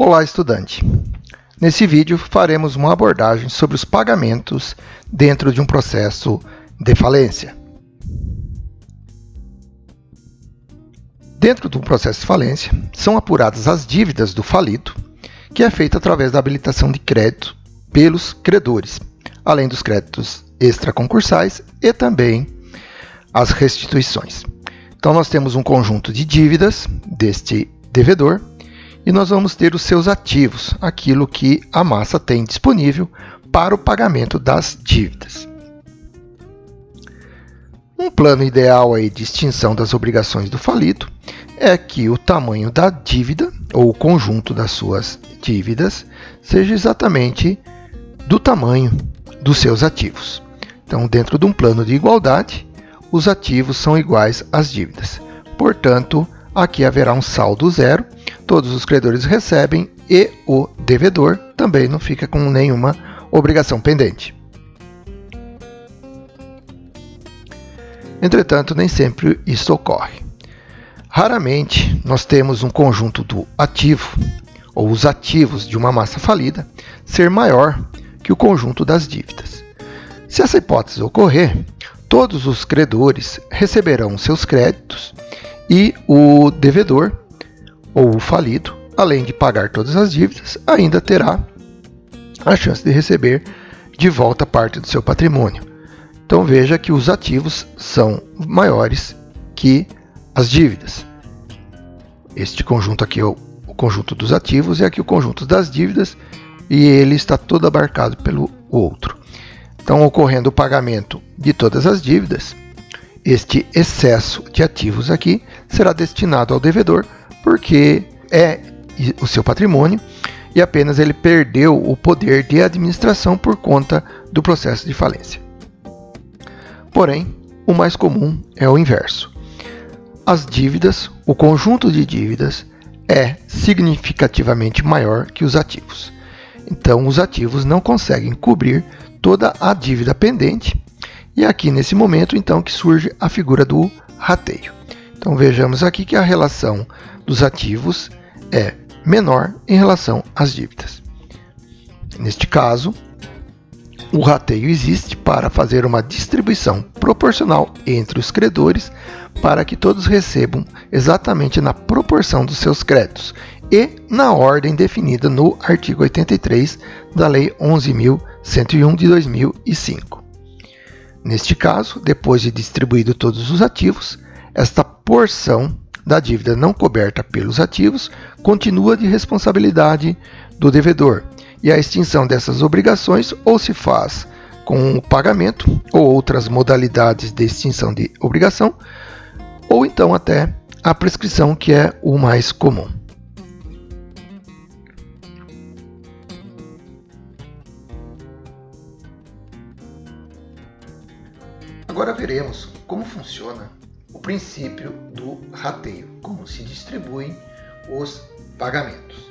Olá, estudante! Nesse vídeo faremos uma abordagem sobre os pagamentos dentro de um processo de falência. Dentro de um processo de falência, são apuradas as dívidas do falido, que é feita através da habilitação de crédito pelos credores, além dos créditos extraconcursais e também as restituições. Então, nós temos um conjunto de dívidas deste devedor e nós vamos ter os seus ativos, aquilo que a massa tem disponível para o pagamento das dívidas. Um plano ideal aí de extinção das obrigações do falido é que o tamanho da dívida, ou o conjunto das suas dívidas, seja exatamente do tamanho dos seus ativos. Então, dentro de um plano de igualdade, os ativos são iguais às dívidas. Portanto, aqui haverá um saldo zero, todos os credores recebem e o devedor também não fica com nenhuma obrigação pendente. Entretanto, nem sempre isso ocorre. Raramente nós temos um conjunto do ativo, ou os ativos de uma massa falida, ser maior que o conjunto das dívidas. Se essa hipótese ocorrer, todos os credores receberão seus créditos e o devedor, ou o falido, além de pagar todas as dívidas, ainda terá a chance de receber de volta parte do seu patrimônio. Então veja que os ativos são maiores que as dívidas. Este conjunto aqui é o conjunto dos ativos e aqui o conjunto das dívidas, e ele está todo abarcado pelo outro. Então, ocorrendo o pagamento de todas as dívidas, este excesso de ativos aqui será destinado ao devedor, porque é o seu patrimônio e apenas ele perdeu o poder de administração por conta do processo de falência. Porém, o mais comum é o inverso. As dívidas, o conjunto de dívidas, é significativamente maior que os ativos. Então, os ativos não conseguem cobrir toda a dívida pendente, e aqui nesse momento então que surge a figura do rateio. Então vejamos aqui que a relação dos ativos é menor em relação às dívidas. Neste caso, o rateio existe para fazer uma distribuição proporcional entre os credores para que todos recebam exatamente na proporção dos seus créditos e na ordem definida no artigo 83 da Lei 11.101 de 2005. Neste caso, depois de distribuído todos os ativos, esta porção da dívida não coberta pelos ativos continua de responsabilidade do devedor, e a extinção dessas obrigações ou se faz com o pagamento ou outras modalidades de extinção de obrigação, ou então até a prescrição, que é o mais comum. Agora veremos como funciona o princípio do rateio, como se distribuem os pagamentos.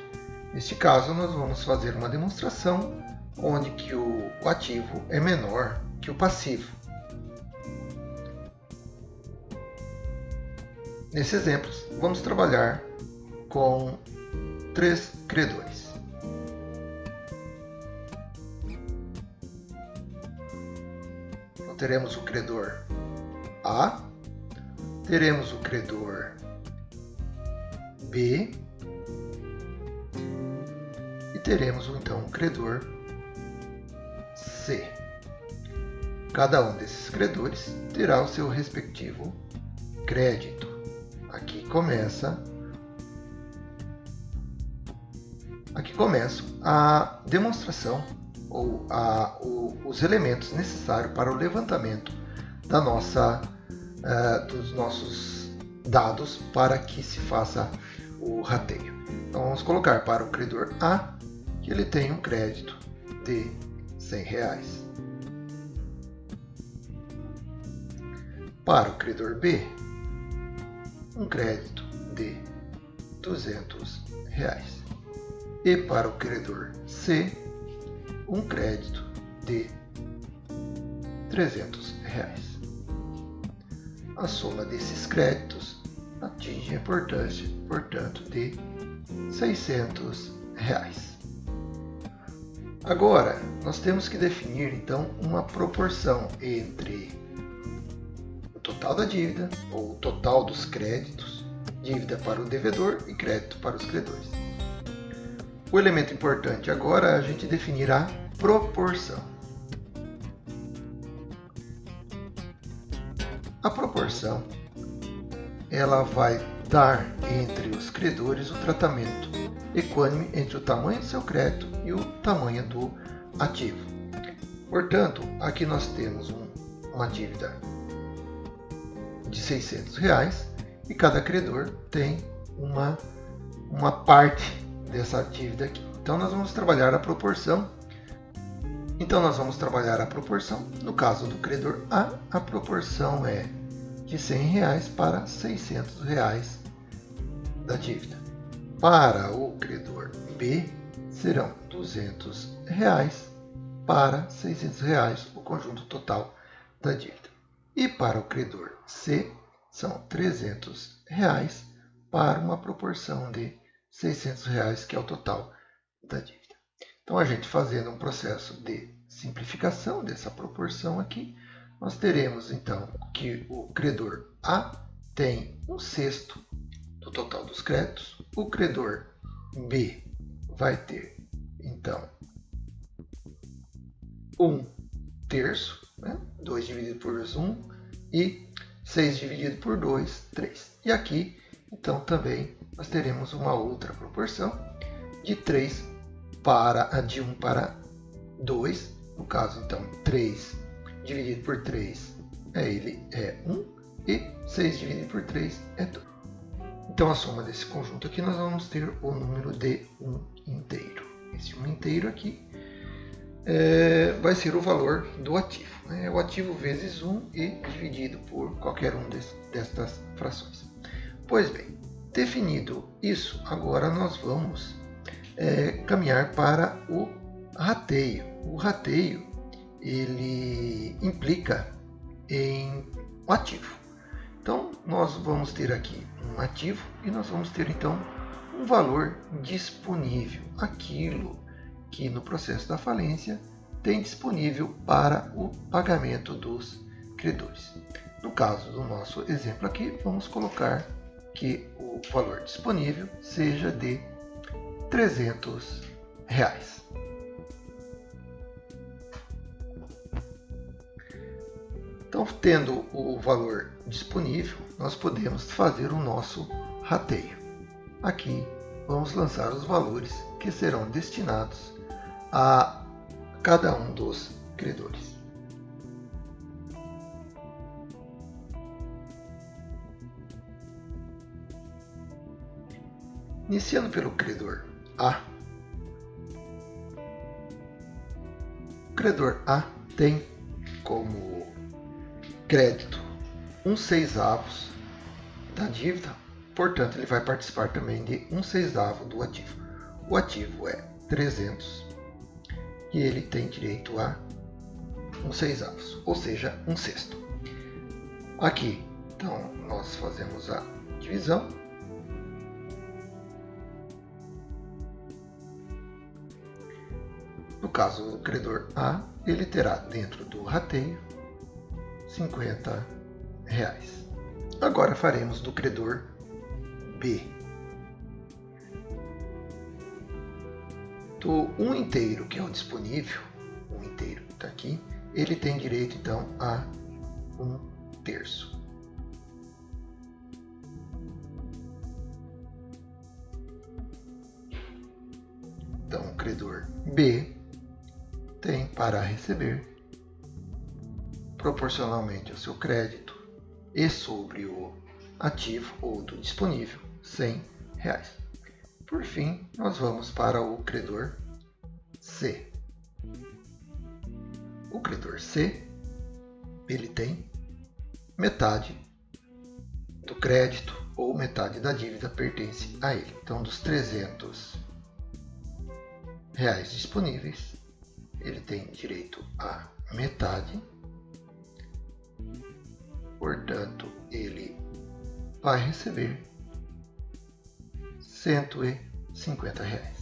Neste caso, nós vamos fazer uma demonstração onde que o ativo é menor que o passivo. Nesse exemplo, vamos trabalhar com 3 credores. Então, teremos o credor A, teremos o credor B e teremos então o credor C. Cada um desses credores terá o seu respectivo crédito. Aqui começa a demonstração ou os elementos necessários para o levantamento dos nossos dados para que se faça o rateio. Então vamos colocar para o credor A que ele tem um crédito de R$100. Para o credor B, um crédito de R$200. E para o credor C, um crédito de R$300. A soma desses créditos atinge a importância, portanto, de R$600. Agora, nós temos que definir então uma proporção entre o total da dívida, ou o total dos créditos, dívida para o devedor e crédito para os credores. O elemento importante agora é a gente definir a proporção. A proporção, ela vai dar entre os credores o tratamento equânime entre o tamanho do seu crédito e o tamanho do ativo. Portanto, aqui nós temos uma dívida de R$600 e cada credor tem uma parte dessa dívida aqui. Então nós vamos trabalhar a proporção. No caso do credor A, a proporção é de R$100 para R$600 da dívida. Para o credor B, serão R$200 para R$600 o conjunto total da dívida. E para o credor C, são R$300 para uma proporção de R$600, que é o total da dívida. Então, a gente fazendo um processo de simplificação dessa proporção aqui, nós teremos então que o credor A tem 1/6 do total dos créditos, o credor B vai ter então 1/3, né? 2 dividido por 1 e 6 dividido por 2, 3. E aqui então também nós teremos uma outra proporção de 1 para 2, no caso então 3 dividido por 3 é 1 e 6 dividido por 3 é 2. Então a soma desse conjunto aqui nós vamos ter o número de 1 inteiro. Esse 1 inteiro aqui vai ser o valor do ativo. O ativo vezes 1 e dividido por qualquer um destas frações. Pois bem, definido isso, agora nós vamos caminhar para o rateio. O rateio ele implica em um ativo. Então nós vamos ter aqui um ativo e nós vamos ter então um valor disponível, aquilo que no processo da falência tem disponível para o pagamento dos credores. No caso do nosso exemplo aqui, vamos colocar que o valor disponível seja de R$300. Então, tendo o valor disponível, nós podemos fazer o nosso rateio. Aqui vamos lançar os valores que serão destinados a cada um dos credores. Iniciando pelo credor A. O credor A tem como crédito 1/6 da dívida, portanto ele vai participar também de 1/6 do ativo. O ativo é 300 e ele tem direito a 1/6, ou seja, 1/6. Aqui, então, nós fazemos a divisão. No caso do credor A, ele terá dentro do rateio R$50. Agora faremos do credor B. Do 1 inteiro, que é o disponível, 1 inteiro está aqui, ele tem direito então a 1/3. Então o credor B tem para receber, proporcionalmente ao seu crédito e sobre o ativo ou do disponível, R$100. Por fim, nós vamos para o credor C. O credor C, ele tem metade do crédito ou metade da dívida pertence a ele. Então, dos R$300 disponíveis, ele tem direito a metade. Portanto, ele vai receber R$150.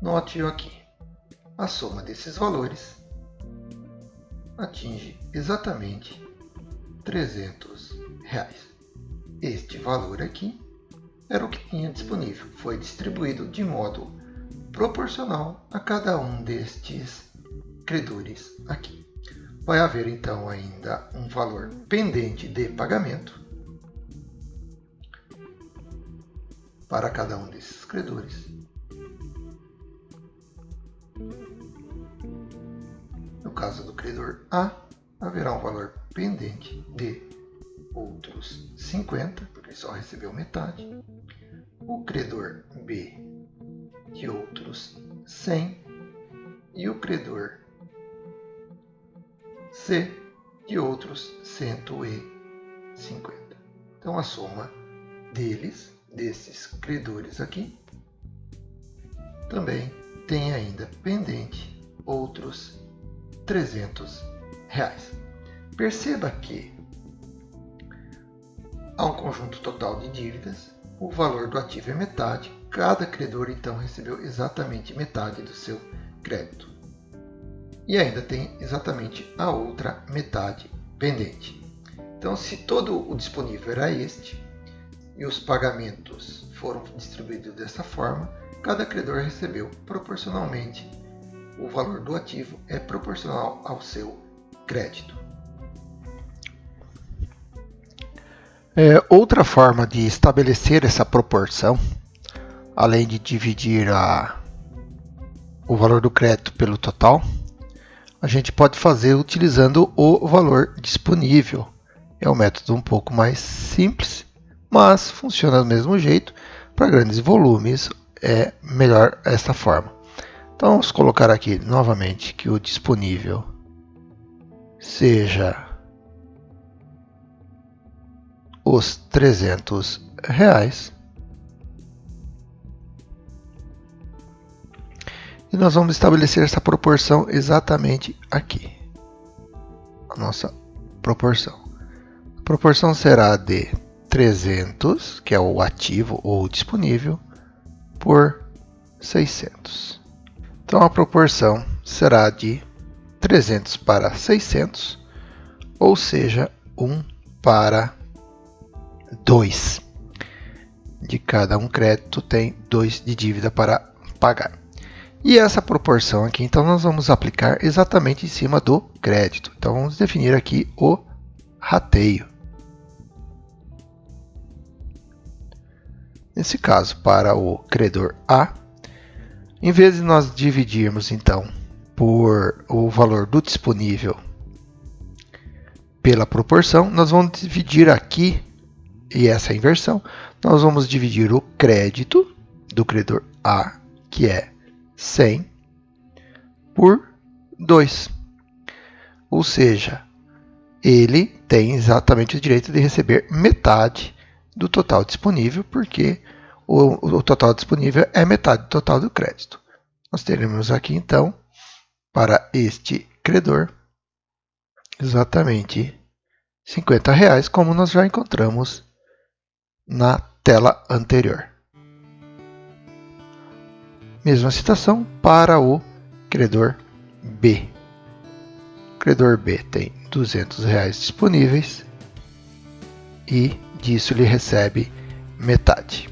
note aqui, a soma desses valores atinge exatamente R$300. Este valor aqui era o que tinha disponível, foi distribuído de modo proporcional a cada um destes credores aqui. Vai haver então ainda um valor pendente de pagamento para cada um desses credores. No caso do credor A, haverá um valor pendente de outros 50, porque ele só recebeu metade. O credor B de outros 100 e o credor C de outros 150. Então a soma desses credores aqui, também tem ainda pendente outros R$300. Perceba que há um conjunto total de dívidas, o valor do ativo é metade, cada credor então recebeu exatamente metade do seu crédito. E ainda tem exatamente a outra metade pendente. Então, se todo o disponível era este, e os pagamentos foram distribuídos dessa forma, cada credor recebeu proporcionalmente, o valor do ativo é proporcional ao seu crédito. Outra forma de estabelecer essa proporção, além de dividir o valor do crédito pelo total, a gente pode fazer utilizando o valor disponível. É um método um pouco mais simples, mas funciona do mesmo jeito. Para grandes volumes é melhor essa forma. Então vamos colocar aqui novamente que o disponível seja os R$300. E nós vamos estabelecer essa proporção exatamente aqui. A nossa proporção. A proporção será de 300, que é o ativo ou disponível, por 600. Então a proporção será de 300 para 600, ou seja, 1 para 2. De cada um crédito tem 2 de dívida para pagar. E essa proporção aqui, então, nós vamos aplicar exatamente em cima do crédito. Então, vamos definir aqui o rateio. Nesse caso, para o credor A, em vez de nós dividirmos, então, por o valor do disponível pela proporção, nós vamos dividir aqui, e essa é a inversão, nós vamos dividir o crédito do credor A, que é 100, por 2. Ou seja, ele tem exatamente o direito de receber metade do total disponível, porque o total disponível é metade do total do crédito. Nós teremos aqui, então, para este credor, exatamente R$50, como nós já encontramos na tela anterior. Mesma situação para o credor B. O credor B tem R$200 disponíveis e disso ele recebe metade.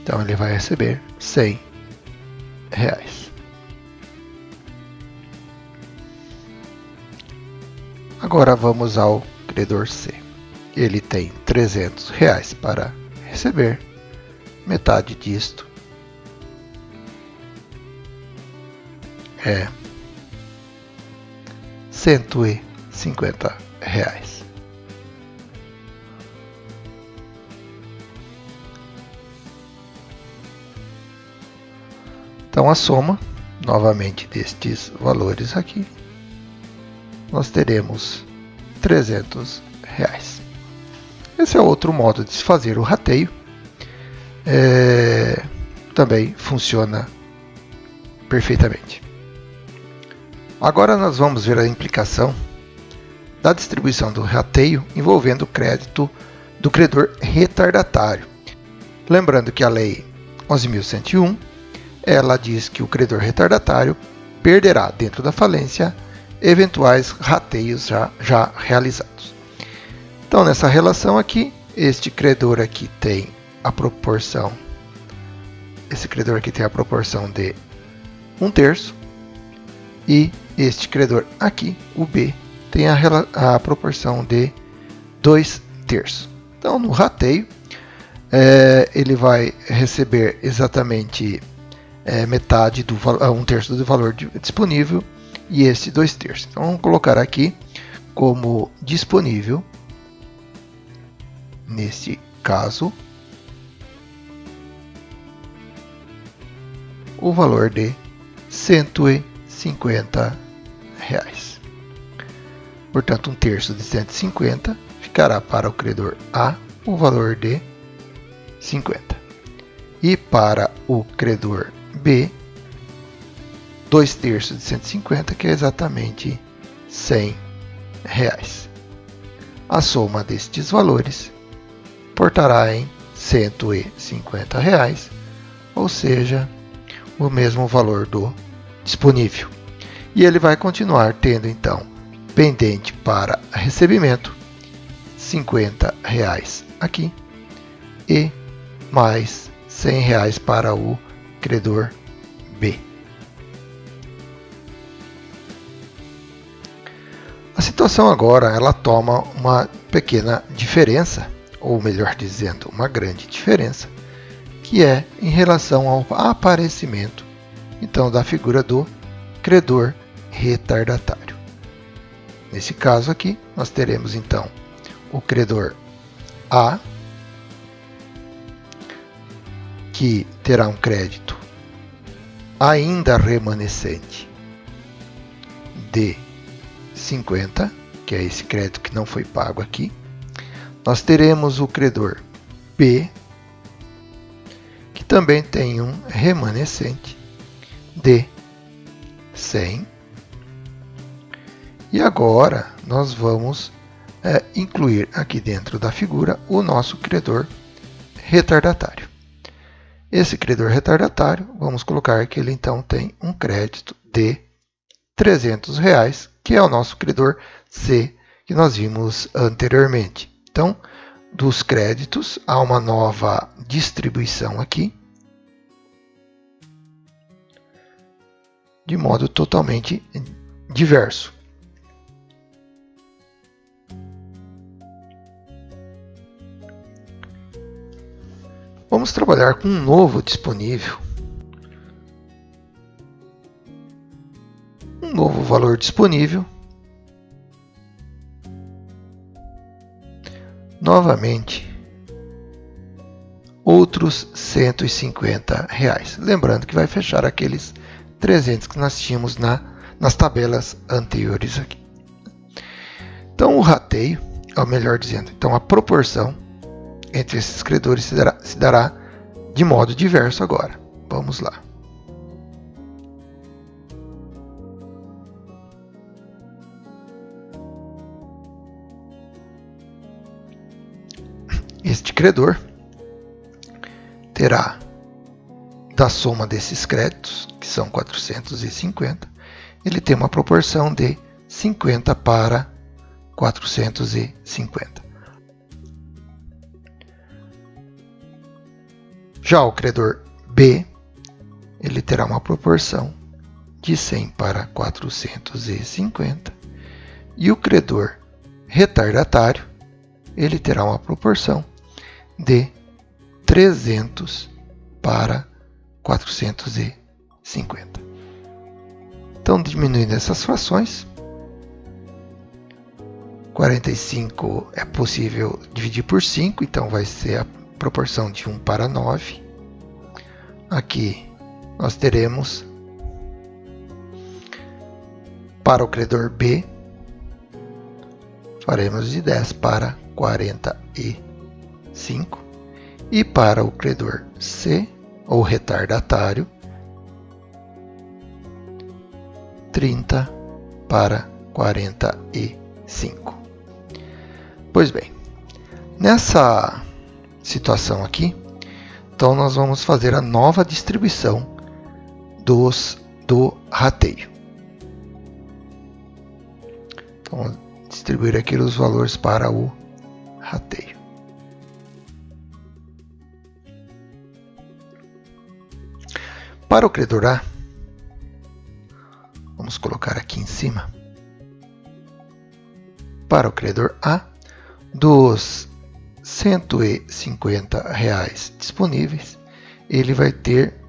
Então ele vai receber R$100. Agora vamos ao credor C. Ele tem R$300 para receber, metade disto é R$150. Então a soma, novamente, destes valores aqui, nós teremos R$300. Esse é outro modo de se fazer o rateio. Também funciona perfeitamente. Agora nós vamos ver a implicação da distribuição do rateio envolvendo o crédito do credor retardatário. Lembrando que a Lei 11.101, ela diz que o credor retardatário perderá, dentro da falência, eventuais rateios já realizados. Então, nessa relação aqui, este credor aqui tem a proporção, de 1/3, e este credor aqui, o B, tem a proporção de 2/3. Então, no rateio, ele vai receber exatamente metade, 1/3 do valor disponível, e este 2/3. Então, vamos colocar aqui como disponível, neste caso, o valor de R$ 150. Portanto, 1/3 de 150 ficará para o credor A o valor de 50. E para o credor B, 2/3 de 150, que é exatamente R$ 100. A soma destes valores portará em R$ 150, ou seja, o mesmo valor do disponível. E ele vai continuar tendo, então, pendente para recebimento R$ 50 aqui e mais R$ 100 para o credor B. A situação agora ela toma uma pequena diferença, ou melhor dizendo, uma grande diferença, que é em relação ao aparecimento, então, da figura do credor retardatário. Nesse caso aqui, nós teremos então o credor A, que terá um crédito ainda remanescente de 50, que é esse crédito que não foi pago aqui. Nós teremos o credor B, que também tem um remanescente de 100. E agora nós vamos incluir aqui dentro da figura o nosso credor retardatário. Esse credor retardatário, vamos colocar que ele então tem um crédito de R$ 300, que é o nosso credor C, que nós vimos anteriormente. Então, dos créditos, há uma nova distribuição aqui, de modo totalmente diverso. Vamos trabalhar com um novo disponível, um novo valor disponível. Novamente, outros R$ 150. Lembrando que vai fechar aqueles 300 que nós tínhamos nas tabelas anteriores aqui. Então, o rateio, ou melhor dizendo, então a proporção entre esses credores se dará de modo diverso agora. Vamos lá. Este credor terá, da soma desses créditos, que são 450, ele tem uma proporção de 50 para 450. Já o credor B, ele terá uma proporção de 100 para 450. E o credor retardatário, ele terá uma proporção de 300 para 450. Então, diminuindo essas frações, 45 é possível dividir por 5, então vai ser a proporção de 1 para 9. Aqui nós teremos, para o credor B, faremos de 10 para 45. E para o credor C, ou retardatário, 30 para 45. Pois bem, Nessa situação aqui, então nós vamos fazer a nova distribuição do rateio. Então, vamos distribuir aqui os valores para o rateio. Para o credor A, vamos colocar aqui em cima. Para o credor A, dos R$150 disponíveis, ele vai ter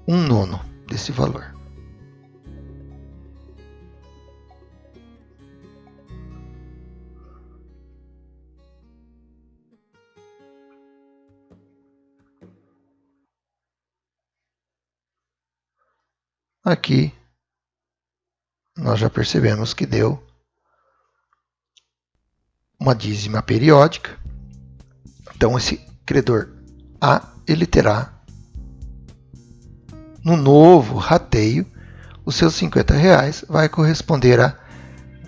1/9 desse valor. Aqui nós já percebemos que deu uma dízima periódica. Então esse credor A, ele terá no novo rateio, os seus R$50 vai corresponder a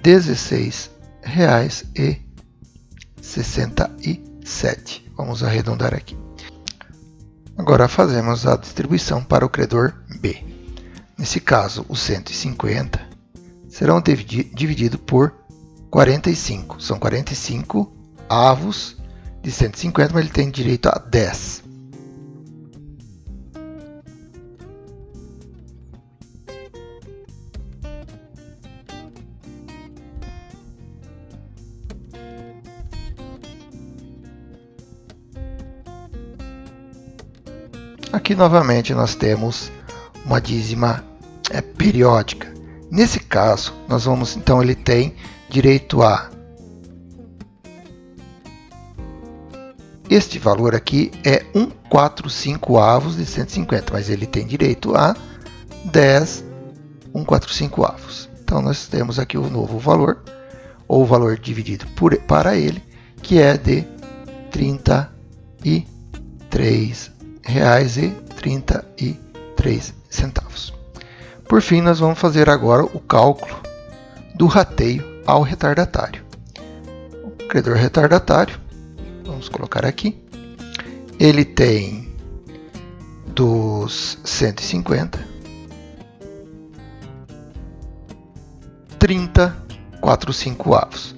R$16,67. Vamos arredondar aqui. Agora fazemos a distribuição para o credor B. Nesse caso, os 150 serão divididos por 45. São 45 avos de 150, mas ele tem direito a 10. Aqui novamente nós temos uma dízima periódica. Nesse caso, nós vamos, então, ele tem direito a este valor aqui é 1/45 avos de 150, mas ele tem direito a 10 1/45 avos. Então nós temos aqui o novo valor, ou o valor dividido para ele, que é de R$33,33. Por fim, nós vamos fazer agora o cálculo do rateio ao retardatário. O credor retardatário, vamos colocar aqui, ele tem dos 150, 30/45 avos.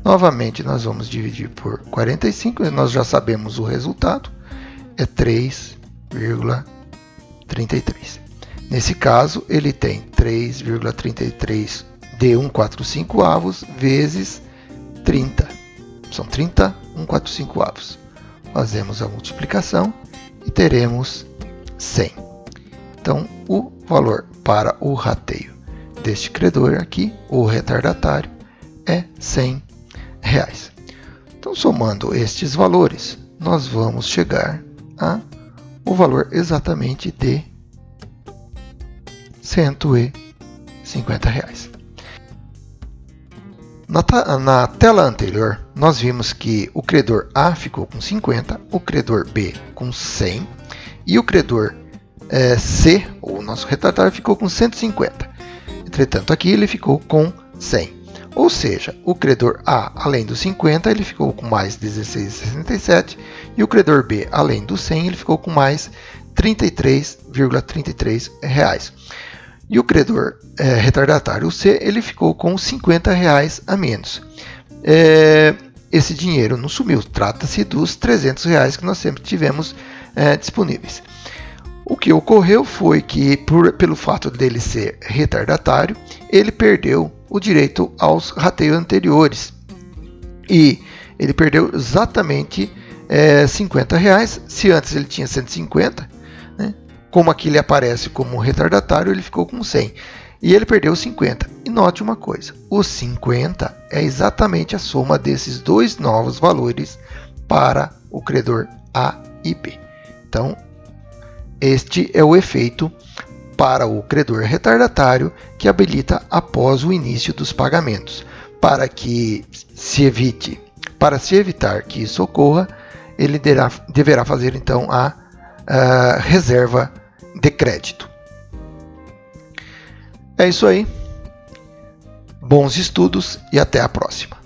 Novamente, nós vamos dividir por 45, e nós já sabemos o resultado, é 3,33. Nesse caso, ele tem 3,33 de 1/45 avos vezes 30. São 30 1/45 avos. Fazemos a multiplicação e teremos 100. Então, o valor para o rateio deste credor aqui, o retardatário, é R$100. Então, somando estes valores, nós vamos chegar a o valor exatamente de R$150. Na tela anterior, nós vimos que o credor A ficou com 50, o credor B com 100 e o credor C, o nosso retardatário, ficou com 150. Entretanto, aqui ele ficou com 100. Ou seja, o credor A, além dos 50, ele ficou com mais R$16,67 e o credor B, além dos 100, ele ficou com mais R$33,33. E o credor retardatário C, ele ficou com R$50 a menos. Esse dinheiro não sumiu, trata-se dos R$300 que nós sempre tivemos disponíveis. O que ocorreu foi que, pelo fato dele ser retardatário, ele perdeu o direito aos rateios anteriores. E ele perdeu exatamente R$50. Se antes ele tinha 150, né? Como aqui ele aparece como retardatário, ele ficou com 100. E ele perdeu 50. E note uma coisa, o 50 é exatamente a soma desses dois novos valores para o credor A e B. Então, este é o efeito para o credor retardatário que habilita após o início dos pagamentos. Para se evitar que isso ocorra, ele deverá fazer então a reserva de crédito. É isso aí. Bons estudos e até a próxima.